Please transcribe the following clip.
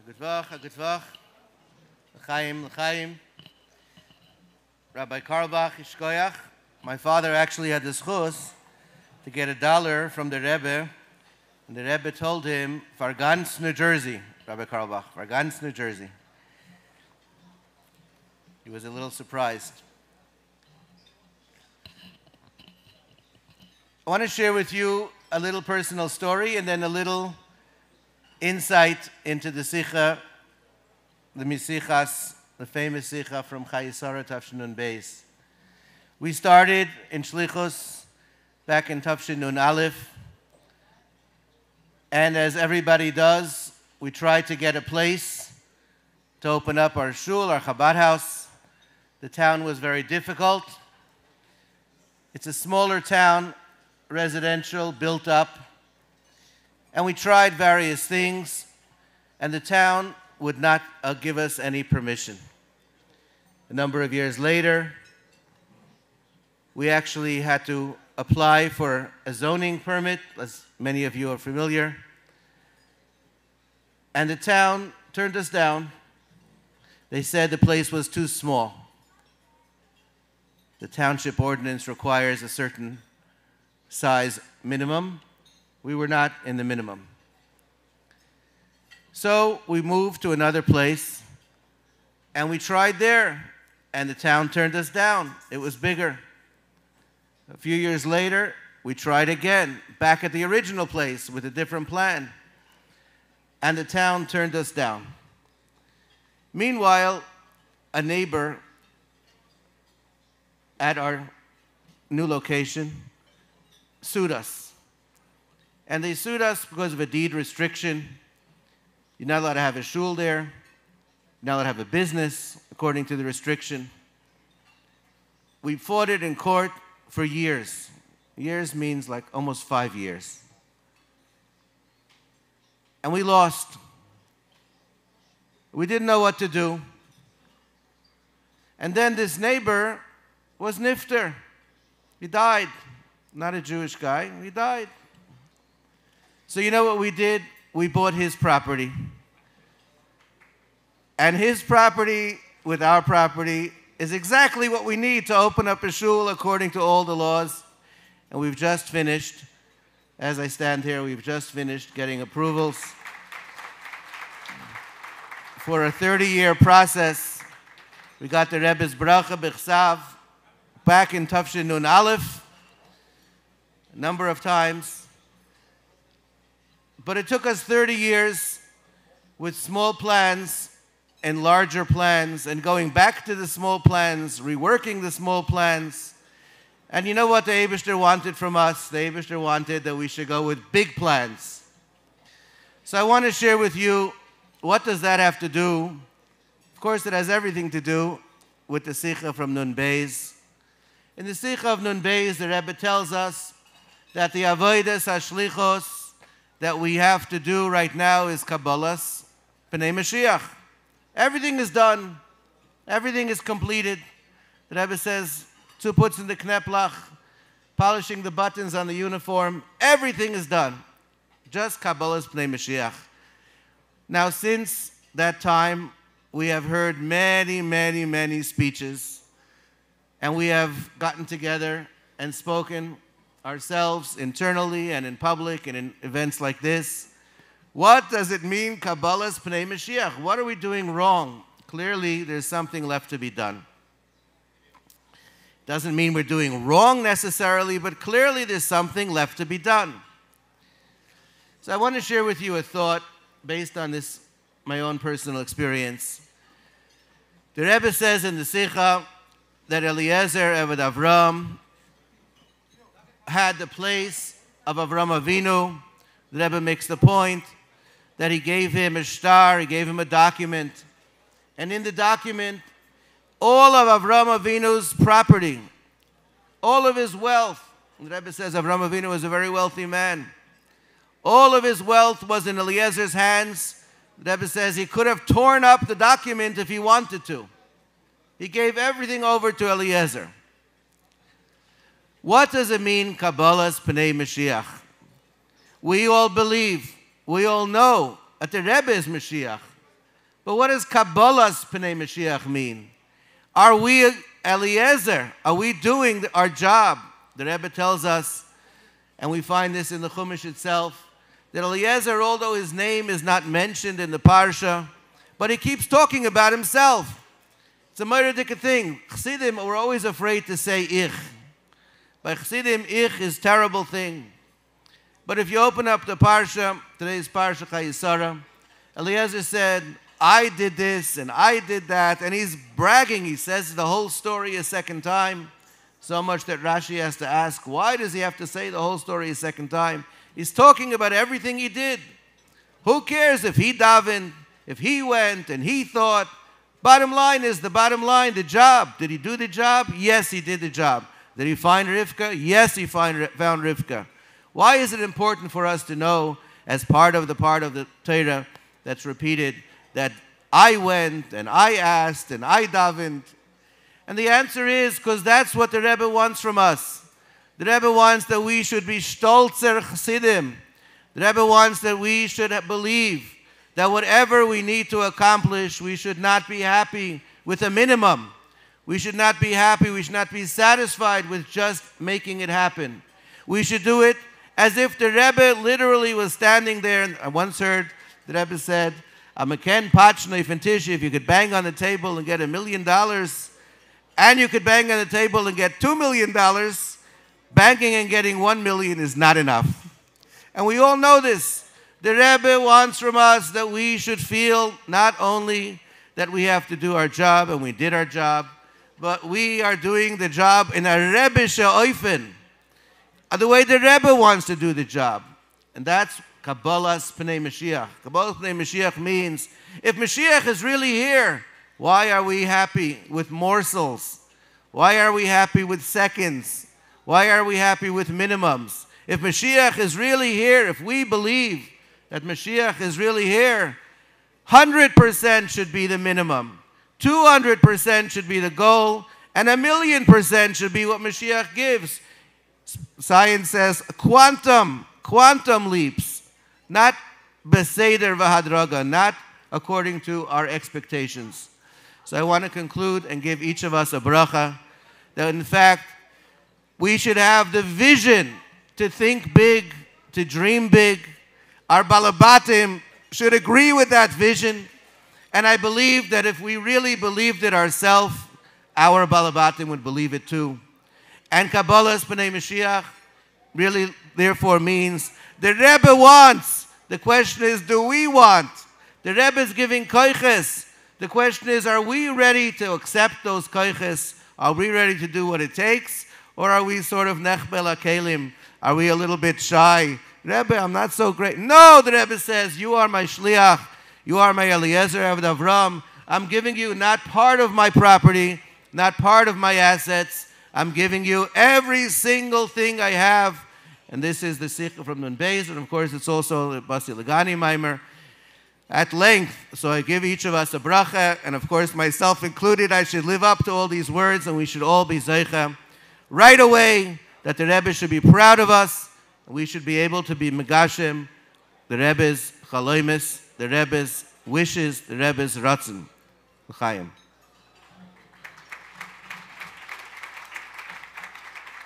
L'chaim, l'chaim. Rabbi Karlbach, Ishkoyach. My father actually had the schus to get $1 from the Rebbe, and the Rebbe told him, Fargans, New Jersey, Rabbi Karlbach, Fargans, New Jersey. He was a little surprised. I want to share with you a little personal story and then a little insight into the Sikha, the Misichas, the famous Sikha from Chayesara Tafshin Beis. We started in Shlichus back in Tafshin Nun Aleph, and as everybody does, we tried to get a place to open up our shul, our Chabad house. The town was very difficult. It's a smaller town, residential, built up. And we tried various things, and the town would not give us any permission. A number of years later, we actually had to apply for a zoning permit, as many of you are familiar. And the town turned us down. They said the place was too small. The township ordinance requires a certain size minimum. We were not in the minimum. So we moved to another place, and we tried there, and the town turned us down. It was bigger. A few years later, we tried again, back at the original place with a different plan, and the town turned us down. Meanwhile, a neighbor at our new location sued us. And they sued us because of a deed restriction. You're not allowed to have a shul there. You're not allowed to have a business according to the restriction. We fought it in court for years. Years means like almost 5 years. And we lost. We didn't know what to do. And then this neighbor was nifter. He died. Not a Jewish guy. He died. So you know what we did? We bought his property. And his property with our property is exactly what we need to open up a shul according to all the laws. And we've just finished, as I stand here, we've just finished getting approvals for a 30-year process. We got the Rebbe's bracha b'chsav back in Tafshin Nun Aleph a number of times. But it took us 30 years with small plans and larger plans and going back to the small plans, reworking the small plans. And you know what the Eibishter wanted from us? The Eibishter wanted that we should go with big plans. So I want to share with you, what does that have to do? Of course, it has everything to do with the Sikha from Nun Beis. In the Sikha of Nun Beis, the Rebbe tells us that the avodas hashlichos that we have to do right now is Kabbalah's B'nai Mashiach. Everything is done. Everything is completed. The Rebbe says, 2 puts in the kneplach, polishing the buttons on the uniform. Everything is done. Just Kabbalah's B'nai Mashiach. Now, since that time, we have heard many, many, many speeches, and we have gotten together and spoken ourselves internally and in public and in events like this. What does it mean, Kabbalah's Pnei Mashiach? What are we doing wrong? Clearly, there's something left to be done. Doesn't mean we're doing wrong necessarily, but clearly there's something left to be done. So I want to share with you a thought based on this, my own personal experience. The Rebbe says in the Sikha that Eliezer Eved Avram had the place of Avram Avinu. The Rebbe makes the point that he gave him a shtar, he gave him a document. And in the document, all of Avram Avinu's property, all of his wealth, the Rebbe says Avram Avinu was a very wealthy man. All of his wealth was in Eliezer's hands. The Rebbe says he could have torn up the document if he wanted to. He gave everything over to Eliezer. What does it mean, Kabbalah's Pnei Mashiach? We all believe, we all know that the Rebbe is Mashiach. But what does Kabbalah's Pnei Mashiach mean? Are we Eliezer? Are we doing our job? The Rebbe tells us, and we find this in the Chumash itself, that Eliezer, although his name is not mentioned in the Parsha, but he keeps talking about himself. It's a murderdic thing. Chassidim were always afraid to say ich. By Chassidim, ich is a terrible thing. But if you open up the Parsha, today's Parsha Chayesara, Eliezer said, I did this and I did that, and he's bragging. He says the whole story a second time, so much that Rashi has to ask, why does he have to say the whole story a second time? He's talking about everything he did. Who cares if he davened, if he went and he thought? Bottom line is the bottom line, the job. Did he do the job? Yes, he did the job. Did he find Rivka? Yes, he found Rivka. Why is it important for us to know, as part of the Torah that's repeated, that I went and I asked and I davened? And the answer is because that's what the Rebbe wants from us. The Rebbe wants that we should be stolzer chassidim. The Rebbe wants that we should believe that whatever we need to accomplish, we should not be happy with a minimum. We should not be happy, we should not be satisfied with just making it happen. We should do it as if the Rebbe literally was standing there. And I once heard the Rebbe said, if you could bang on the table and get $1 million, and you could bang on the table and get $2 million, banking and getting 1 million is not enough. And we all know this. The Rebbe wants from us that we should feel not only that we have to do our job, and we did our job, but we are doing the job in a Rebbeische Oifen, the way the Rebbe wants to do the job. And that's Kabbalah's Pnei Mashiach. Kabbalah's Pnei Mashiach means, if Mashiach is really here, why are we happy with morsels? Why are we happy with seconds? Why are we happy with minimums? If Mashiach is really here, if we believe that Mashiach is really here, 100% should be the minimum. 200% should be the goal, and 1,000,000% should be what Mashiach gives. Science says quantum leaps, not beseder v'hadraga, not according to our expectations. So I want to conclude and give each of us a bracha, that in fact we should have the vision to think big, to dream big. Our balabatim should agree with that vision. And I believe that if we really believed it ourselves, our balabatim would believe it too. And Kabbalah's Pnei Mashiach really therefore means the Rebbe wants. The question is, do we want? The Rebbe is giving koiches. The question is, are we ready to accept those koiches? Are we ready to do what it takes? Or are we sort of nechbel hakelim? Are we a little bit shy? Rebbe, I'm not so great. No, the Rebbe says, you are my shliach. You are my Eliezer of Avram. I'm giving you not part of my property, not part of my assets. I'm giving you every single thing I have. And this is the Sikha from Nun Beis, and of course it's also the Basi Lagani Maimer at length. So I give each of us a bracha, and of course myself included, I should live up to all these words, and we should all be zeicha right away, that the Rebbe should be proud of us, and we should be able to be megashem the Rebbe's chaloimis, the Rebbe's wishes, the Rebbe's ratzon. L'chaim.